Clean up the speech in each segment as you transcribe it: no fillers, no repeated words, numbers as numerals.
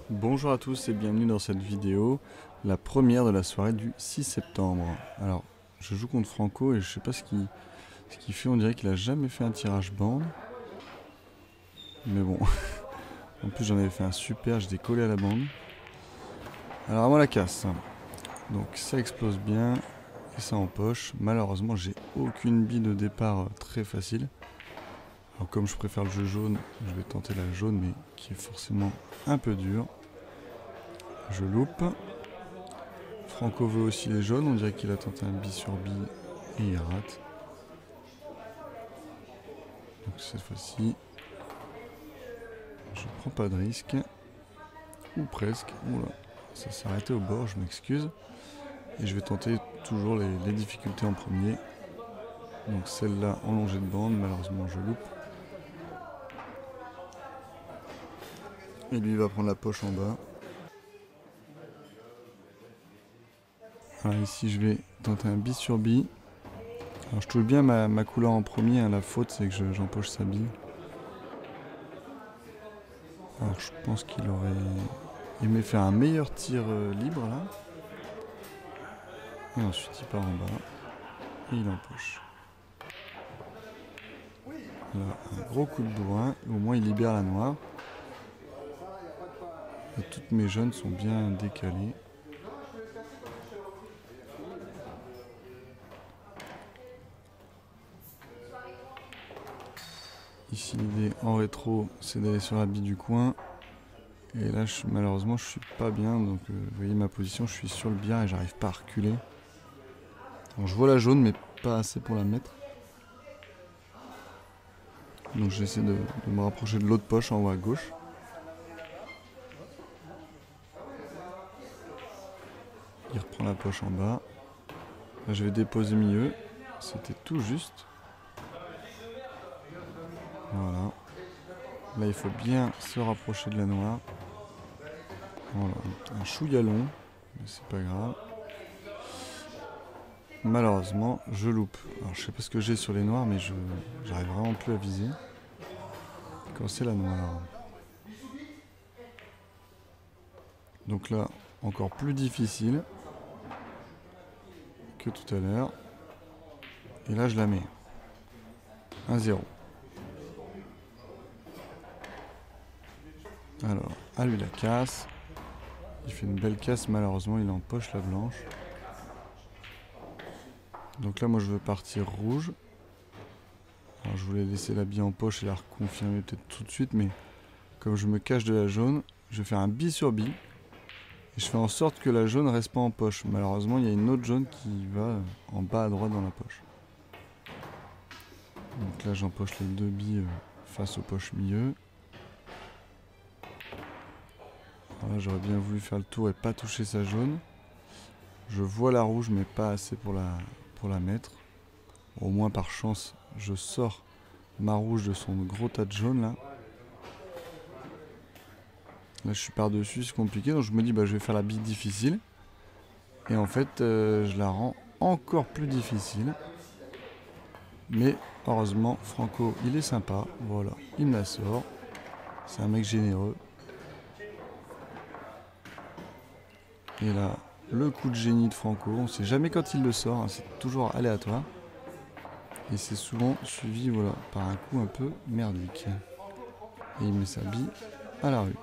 Bonjour à tous et bienvenue dans cette vidéo, la première de la soirée du 6 septembre. Alors, je joue contre Franco et je sais pas ce qu'il fait, on dirait qu'il a jamais fait un tirage bande. Mais bon, en plus j'en avais fait un super, je l'ai collé à la bande. Alors à moi la casse. Donc ça explose bien et ça empoche. Malheureusement j'ai aucune bille de départ très facile. Alors comme je préfère le jeu jaune, je vais tenter la jaune mais qui est forcément un peu dure. Je loupe. Franco veut aussi les jaunes, on dirait qu'il a tenté un bille sur bille et il rate. Donc cette fois-ci, je prends pas de risque. Ou presque. Oula, ça s'est arrêté au bord, je m'excuse. Et je vais tenter toujours les difficultés en premier. Donc celle-là en longée de bande, malheureusement je loupe. Et lui il va prendre la poche en bas. Alors ici je vais tenter un bille sur bille. Alors je touche bien ma couleur en premier, hein. La faute c'est que j'empoche sa bille. Alors je pense qu'il aurait aimé faire un meilleur tir libre là. Et ensuite il part en bas. Et il empoche. Là, un gros coup de bourrin. Au moins il libère la noire. Et toutes mes jaunes sont bien décalées. Ici l'idée en rétro c'est d'aller sur la bille du coin. Et là malheureusement je suis pas bien. Donc vous voyez ma position, je suis sur le billard et j'arrive pas à reculer. Alors, je vois la jaune mais pas assez pour la mettre. Donc j'essaie de me rapprocher de l'autre poche en haut à gauche. Il reprend la poche en bas. Là je vais déposer milieu. C'était tout juste. Voilà. Là il faut bien se rapprocher de la noire. Voilà. Un chouïa long. Mais c'est pas grave. Malheureusement je loupe. Alors je sais pas ce que j'ai sur les noirs mais j'arrive vraiment plus à viser. Quand c'est la noire. Donc là encore plus difficile que tout à l'heure. Et là je la mets. 1-0. Alors, à lui la casse. Il fait une belle casse, malheureusement il empoche la blanche. Donc là moi je veux partir rouge. Alors je voulais laisser la bille en poche et la reconfirmer peut-être tout de suite, mais comme je me cache de la jaune, je vais faire un bille sur bille. Et je fais en sorte que la jaune reste pas en poche. Malheureusement il y a une autre jaune qui va en bas à droite dans la poche. Donc là j'empoche les deux billes face aux poches milieu. Alors là j'aurais bien voulu faire le tour et pas toucher sa jaune. Je vois la rouge mais pas assez pour la mettre. Au moins par chance je sors ma rouge de son gros tas de jaune là. Là je suis par dessus, c'est compliqué, donc je me dis je vais faire la bille difficile. Et en fait je la rends encore plus difficile. Mais heureusement Franco il est sympa, voilà, il me la sort. C'est un mec généreux. Et là, le coup de génie de Franco, on sait jamais quand il le sort, hein, c'est toujours aléatoire. Et c'est souvent suivi par un coup un peu merdique. Et il met sa bille à la rue.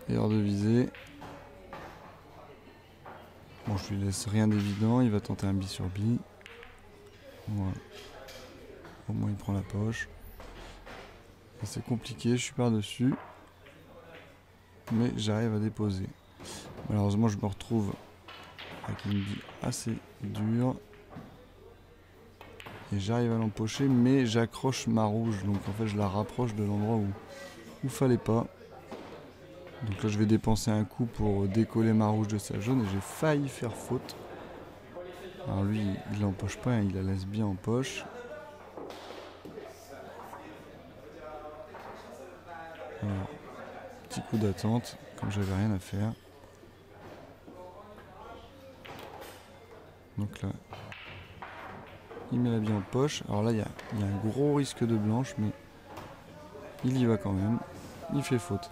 Et hors de visée. Bon, je lui laisse rien d'évident, il va tenter un bille sur bille. Voilà. Au moins il prend la poche. Et c'est compliqué, je suis par-dessus. Mais j'arrive à déposer. Malheureusement je me retrouve avec une bille assez dure. Et j'arrive à l'empocher, mais j'accroche ma rouge. Donc en fait je la rapproche de l'endroit où fallait pas. Donc là je vais dépenser un coup pour décoller ma rouge de sa jaune et j'ai failli faire faute. Alors lui il l'empoche pas, hein, il la laisse bien en poche. Alors, petit coup d'attente, comme j'avais rien à faire. Donc là, il met la bille en poche. Alors là il y a un gros risque de blanche, mais Il y va quand même. Il fait faute.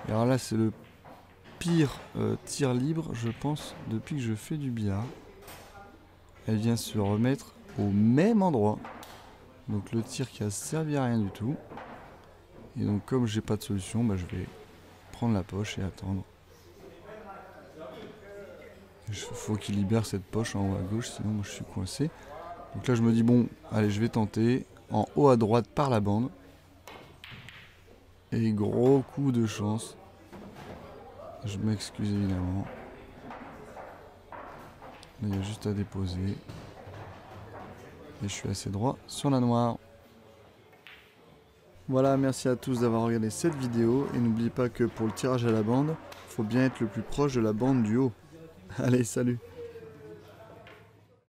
Et alors là, c'est le pire tir libre, je pense, depuis que je fais du billard. Elle vient se remettre au même endroit. Donc le tir qui a servi à rien du tout. Et donc comme j'ai pas de solution, je vais prendre la poche et attendre. Il faut qu'il libère cette poche en haut à gauche, sinon moi je suis coincé. Donc là je me dis bon, allez je vais tenter. En haut à droite par la bande. Et gros coup de chance. Je m'excuse évidemment. Là, il y a juste à déposer. Et je suis assez droit sur la noire. Voilà, merci à tous d'avoir regardé cette vidéo. Et n'oubliez pas que pour le tirage à la bande, il faut bien être le plus proche de la bande du haut. Allez, salut!